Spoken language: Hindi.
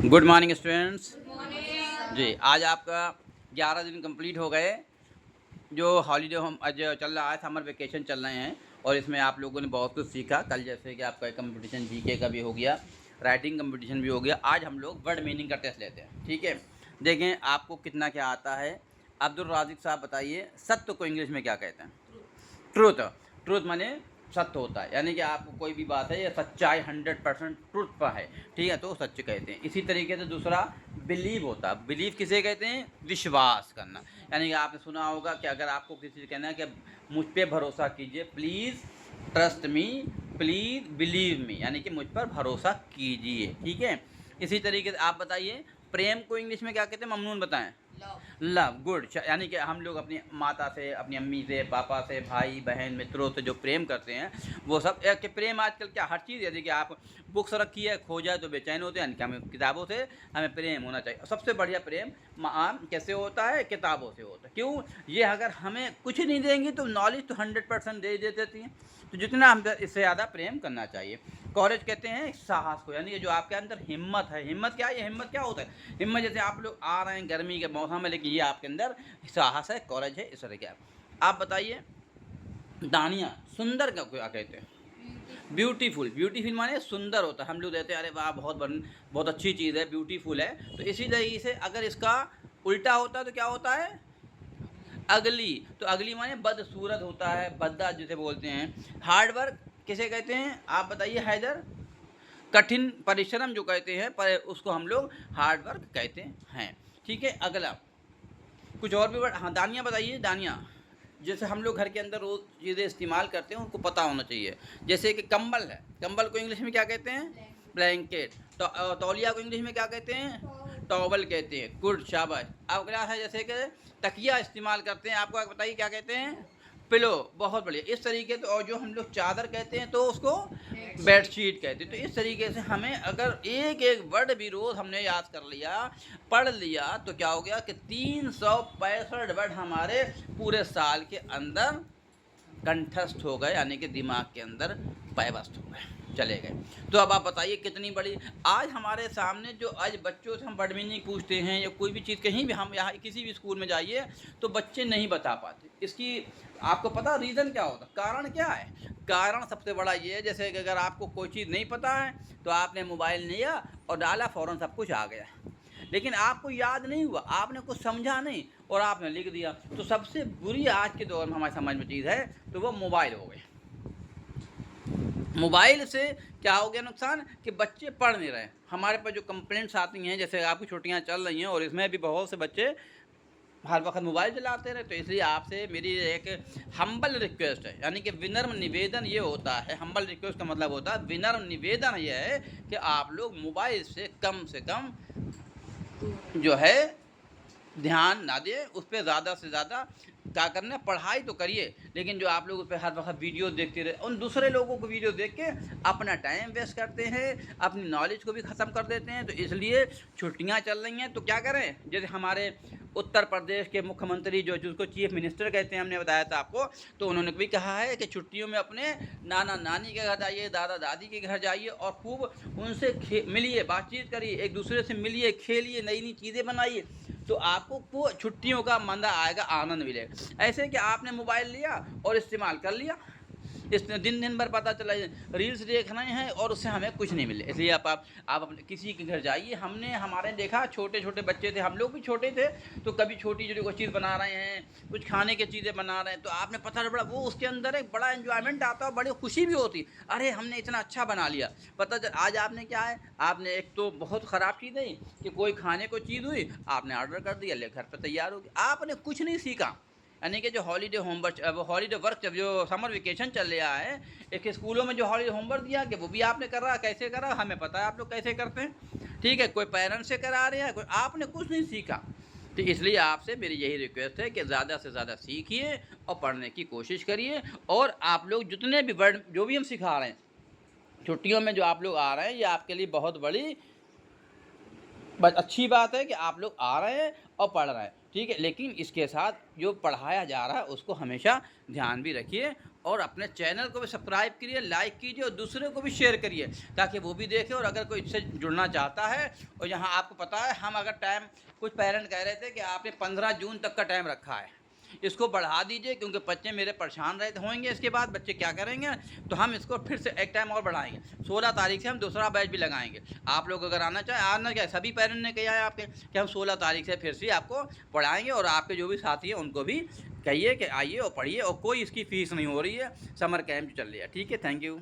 गुड मॉर्निंग स्टूडेंट्स जी। आज आपका 11 दिन कंप्लीट हो गए। जो हॉलीडे हम आज चल रहा है, समर वेकेशन चल रहे हैं और इसमें आप लोगों ने बहुत कुछ सीखा। कल जैसे कि आपका कंपटीशन जीके का भी हो गया, राइटिंग कंपटीशन भी हो गया। आज हम लोग वर्ड मीनिंग का टेस्ट लेते हैं, ठीक है। देखें आपको कितना क्या आता है। अब्दुल राजिक साहब बताइए, सत्य को इंग्लिश में क्या कहते हैं? ट्रूथ। ट्रूथ माने सत्य होता है, यानी कि आपको कोई भी बात है या सच्चाई 100% ट्रूथ पर है, ठीक है, तो सच कहते हैं। इसी तरीके से दूसरा बिलीव होता है। बिलीव किसे कहते हैं? विश्वास करना। यानी कि आपने सुना होगा कि अगर आपको किसी से कहना है कि मुझ पर भरोसा कीजिए, please trust me, please believe me, यानी कि मुझ पर भरोसा कीजिए, ठीक है। इसी तरीके से आप बताइए, प्रेम को इंग्लिश में क्या कहते हैं? ममनून बताएं। लव। गुड। यानी कि हम लोग अपनी माता से, अपनी अम्मी से, पापा से, भाई बहन, मित्रों से जो प्रेम करते हैं वो सब एक प्रेम। आजकल क्या हर चीज़, यदि कि आप बुक्स रखी है, खो जाए तो बेचैन होते हैं, यानी कि हमें किताबों से हमें प्रेम होना चाहिए। सबसे बढ़िया प्रेम कैसे होता है? किताबों से होता है। क्यों? ये अगर हमें कुछ नहीं देंगी तो नॉलेज तो 100% दे देती हैं, तो जितना हम इससे ज़्यादा प्रेम करना चाहिए। कॉरेज कहते हैं साहस को, यानी कि जो आपके अंदर हिम्मत है। हिम्मत क्या है? ये हिम्मत क्या होता है? हिम्मत जैसे आप लोग आ रहे हैं गर्मी के मौसम में, लेकिन ये आपके अंदर साहस है, कॉरेज है, इस तरह का। आप बताइए, दानिया सुंदर क्या क्या कहते हैं? ब्यूटीफुल। ब्यूटीफुल माने सुंदर होता है। हम लोग कहते हैं अरे वाह, बहुत अच्छी चीज़ है, ब्यूटीफुल है। तो इसी तरीके से अगर इसका उल्टा होता है तो क्या होता है? अगली। तो अगली माने बदसूरत होता है, बद्दा जिसे बोलते हैं। हार्ड वर्क किसे कहते हैं? आप बताइए हैदर। कठिन परिश्रम जो कहते हैं, पर उसको हम लोग हार्ड वर्क कहते हैं, ठीक है। अगला कुछ और भी वर्ड। हाँ, दानिया बताइए। दानिया जैसे हम लोग घर के अंदर रोज चीज़ें इस्तेमाल करते हैं, उनको पता होना चाहिए। जैसे कि कंबल है, कंबल को इंग्लिश में क्या कहते हैं? ब्लैंकेट। तो तौलिया को इंग्लिश में क्या कहते हैं? टॉवल कहते हैं। गुड, शाबाश। अब अगला है जैसे कि तकिया इस्तेमाल करते हैं, आपको बताइए क्या कहते हैं? पिलो। बहुत बढ़िया। इस तरीके से, और जो हम लोग चादर कहते हैं तो उसको बेडशीट कहते हैं। तो इस तरीके से हमें अगर एक एक वर्ड भी रोज़ हमने याद कर लिया, पढ़ लिया, तो क्या हो गया कि 365 वर्ड हमारे पूरे साल के अंदर कंठस्थ हो गए, यानी कि दिमाग के अंदर पैबस्त हो गए, चले गए। तो अब आप बताइए कितनी बड़ी। आज हमारे सामने जो आज बच्चों से हम वर्ड मीनिंग पूछते हैं या कोई भी चीज़, कहीं भी हम यहाँ किसी भी स्कूल में जाइए तो बच्चे नहीं बता पाते। इसकी आपको पता रीज़न क्या होता? कारण क्या है? कारण सबसे बड़ा ये है, जैसे कि अगर आपको कोई चीज़ नहीं पता है तो आपने मोबाइल लिया और डाला, फ़ौरन सब कुछ आ गया, लेकिन आपको याद नहीं हुआ, आपने कुछ समझा नहीं और आपने लिख दिया। तो सबसे बुरी आज के दौर में हमारी समझ में चीज़ है तो वो मोबाइल हो गई। मोबाइल से क्या हो गया नुकसान कि बच्चे पढ़ नहीं रहे। हमारे पास जो कंप्लेंट्स आती हैं, जैसे आपकी छुट्टियां चल रही हैं और इसमें भी बहुत से बच्चे हर वक्त मोबाइल चलाते रहे। तो इसलिए आपसे मेरी एक हम्बल रिक्वेस्ट है, यानी कि विनम्र निवेदन ये होता है। हम्बल रिक्वेस्ट का मतलब होता है विनम्र निवेदन ये है कि आप लोग मोबाइल से कम जो है ध्यान ना दें, उस पर ज़्यादा से ज़्यादा क्या करना है, पढ़ाई तो करिए, लेकिन जो आप लोग उस पर हर वक्त वीडियो देखते रहे, उन दूसरे लोगों को वीडियो देख के अपना टाइम वेस्ट करते हैं, अपनी नॉलेज को भी ख़त्म कर देते हैं। तो इसलिए छुट्टियां चल रही हैं तो क्या करें, जैसे हमारे उत्तर प्रदेश के मुख्यमंत्री जो जिसको चीफ मिनिस्टर कहते हैं, हमने बताया था आपको, तो उन्होंने भी कहा है कि छुट्टियों में अपने नाना नानी के घर जाइए, दादा दादी के घर जाइए और खूब उनसे मिलिए, बातचीत करिए, एक दूसरे से मिलिए, खेलिए, नई नई चीज़ें बनाइए, तो आपको छुट्टियों का मज़ा आएगा, आनंद मिलेगा। ऐसे कि आपने मोबाइल लिया और इस्तेमाल कर लिया, इसमें दिन भर पता चला रील्स देख रहे हैं और उससे हमें कुछ नहीं मिले। इसलिए आप अपने किसी के घर जाइए। हमारे देखा, छोटे छोटे बच्चे थे, हम लोग भी छोटे थे, तो कभी छोटी छोटी कोई चीज़ बना रहे हैं, कुछ खाने की चीज़ें बना रहे हैं, तो आपने पता चला वो उसके अंदर एक बड़ा एंजॉयमेंट आता है, बड़ी खुशी भी होती, अरे हमने इतना अच्छा बना लिया। पता चल आज आपने क्या है, आपने एक तो बहुत ख़राब चीज़ नहीं कि कोई खाने को चीज़ हुई, आपने ऑर्डर कर दिया, ले घर पर तैयार हो गया, आपने कुछ नहीं सीखा। यानी कि जो हॉलीडे वर्क जब जो समर वेकेशन चल रहा है, एक स्कूलों में जो हॉलीडे होमवर्क दिया कि वो भी आपने कर रहा, कैसे करा हमें पता है आप लोग कैसे करते हैं, ठीक है। कोई पेरेंट्स से करा रहे हैं, कोई आपने कुछ नहीं सीखा। तो इसलिए आपसे मेरी यही रिक्वेस्ट है कि ज़्यादा से ज़्यादा सीखिए और पढ़ने की कोशिश करिए। और आप लोग जितने भी वर्ड जो भी हम सिखा रहे हैं छुट्टियों में, जो आप लोग आ रहे हैं, ये आपके लिए बहुत बड़ी बस अच्छी बात है कि आप लोग आ रहे हैं और पढ़ रहे हैं, ठीक है? लेकिन इसके साथ जो पढ़ाया जा रहा है उसको हमेशा ध्यान भी रखिए और अपने चैनल को भी सब्सक्राइब करिए, लाइक कीजिए और दूसरे को भी शेयर करिए ताकि वो भी देखें। और अगर कोई इससे जुड़ना चाहता है, और यहाँ आपको पता है हम अगर टाइम, कुछ पेरेंट कह रहे थे कि आपने 15 जून तक का टाइम रखा है, इसको बढ़ा दीजिए क्योंकि बच्चे मेरे परेशान रहते होंगे, इसके बाद बच्चे क्या करेंगे, तो हम इसको फिर से एक टाइम और बढ़ाएंगे। 16 तारीख से हम दूसरा बैच भी लगाएंगे। आप लोग अगर आना चाहें, आना क्या, सभी पेरेंट ने कहा है आपके कि हम 16 तारीख से फिर से आपको पढ़ाएंगे। और आपके जो भी साथी हैं उनको भी कहिए कि आइए और पढ़िए, और कोई इसकी फ़ीस नहीं हो रही है, समर कैंप चल रही है। ठीक है, थैंक यू।